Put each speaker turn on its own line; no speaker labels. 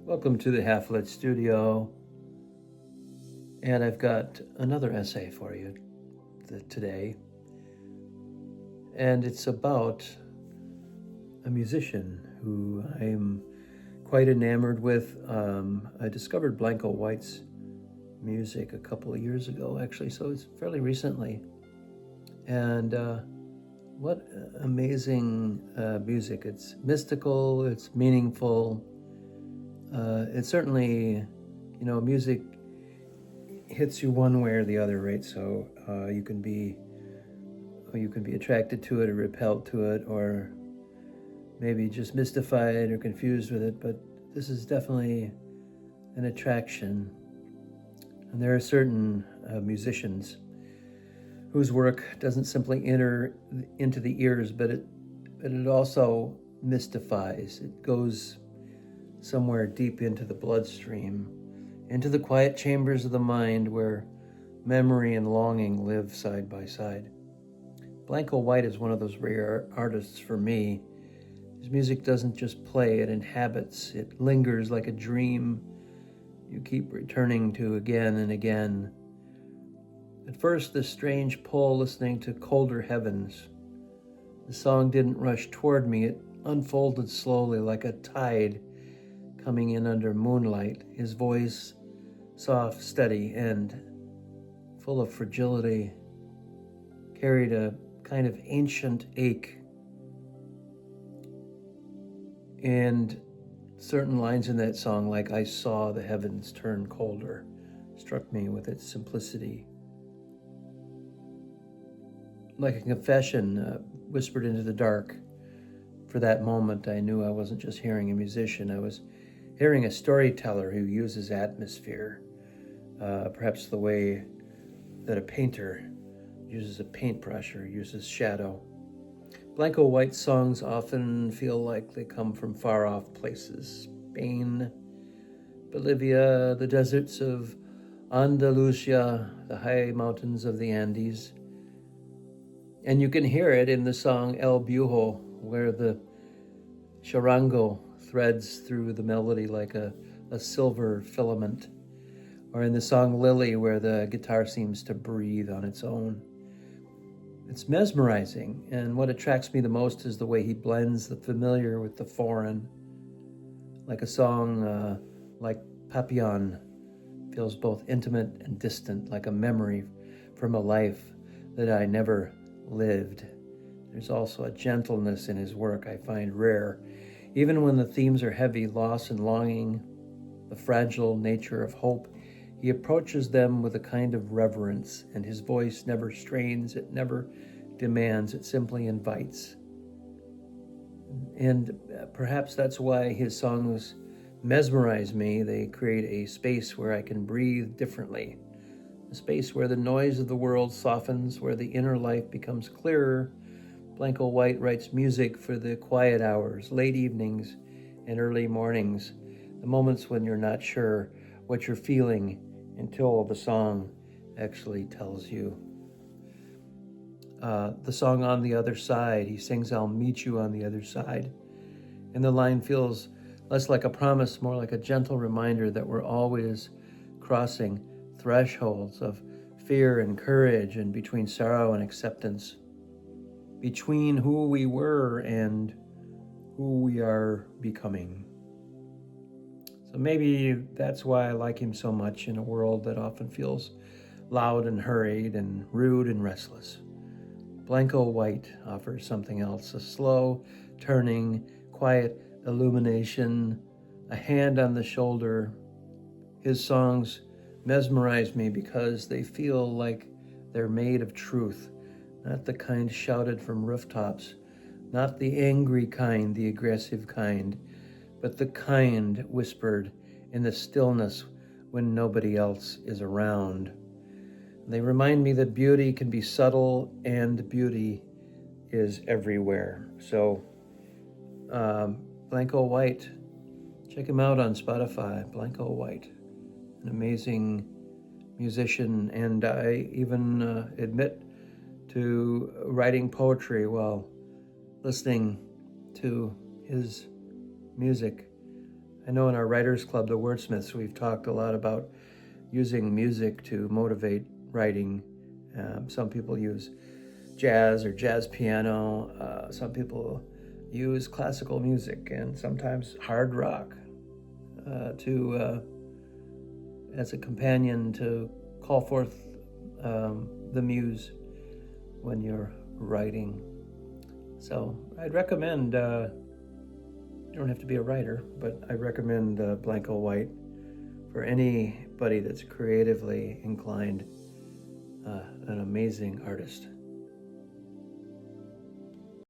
Welcome to the Half-Lit Studio, and I've got another essay for you today, and it's about a musician who I'm quite enamored with. I discovered Blanco White's music a couple of years ago, actually, so it's fairly recently, and what amazing music. It's mystical, it's meaningful. It certainly, music hits you one way or the other, right? So you can be attracted to it or repelled to it, or maybe just mystified or confused with it. But this is definitely an attraction, and there are certain musicians whose work doesn't simply enter into the ears, but it also mystifies. It goes somewhere deep into the bloodstream, into the quiet chambers of the mind where memory and longing live side by side. Blanco White is one of those rare artists for me. His music doesn't just play, it inhabits, it lingers like a dream you keep returning to again and again. At first, this strange pull listening to Colder Heavens. The song didn't rush toward me, it unfolded slowly like a tide coming in under moonlight, his voice soft, steady, and full of fragility, carried a kind of ancient ache. And certain lines in that song, like "I saw the heavens turn colder," struck me with its simplicity. Like a confession whispered into the dark. For that moment, I knew I wasn't just hearing a musician, I was hearing a storyteller who uses atmosphere, perhaps the way that a painter uses a paintbrush or uses shadow. Blanco White's songs often feel like they come from far-off places: Spain, Bolivia, the deserts of Andalusia, the high mountains of the Andes. And you can hear it in the song El Bujo, where the charango threads through the melody like a silver filament, or in the song Lily, where the guitar seems to breathe on its own. It's mesmerizing, and what attracts me the most is the way he blends the familiar with the foreign. Like a song like Papillon feels both intimate and distant, like a memory from a life that I never lived. There's also a gentleness in his work I find rare. Even when the themes are heavy, loss and longing, the fragile nature of hope, he approaches them with a kind of reverence, and his voice never strains, it never demands, it simply invites. And perhaps that's why his songs mesmerize me. They create a space where I can breathe differently, a space where the noise of the world softens, where the inner life becomes clearer. Blanco White writes music for the quiet hours, late evenings, and early mornings, the moments when you're not sure what you're feeling until the song actually tells you. The song On the Other Side, he sings, "I'll meet you on the other side." And the line feels less like a promise, more like a gentle reminder that we're always crossing thresholds of fear and courage, and between sorrow and acceptance, between who we were and who we are becoming. So maybe that's why I like him so much in a world that often feels loud and hurried and rude and restless. Blanco White offers something else, a slow turning, quiet illumination, a hand on the shoulder. His songs mesmerize me because they feel like they're made of truth, not the kind shouted from rooftops, not the angry kind, the aggressive kind, but the kind whispered in the stillness when nobody else is around. They remind me that beauty can be subtle and beauty is everywhere. So, Blanco White, check him out on Spotify. Blanco White, an amazing musician, and I even admit to writing poetry while listening to his music. I know in our Writers Club, the Wordsmiths, we've talked a lot about using music to motivate writing. Some people use jazz or jazz piano. Some people use classical music and sometimes hard rock as a companion to call forth the muse when you're writing. So I'd recommend, you don't have to be a writer, but I recommend Blanco White for anybody that's creatively inclined, an amazing artist.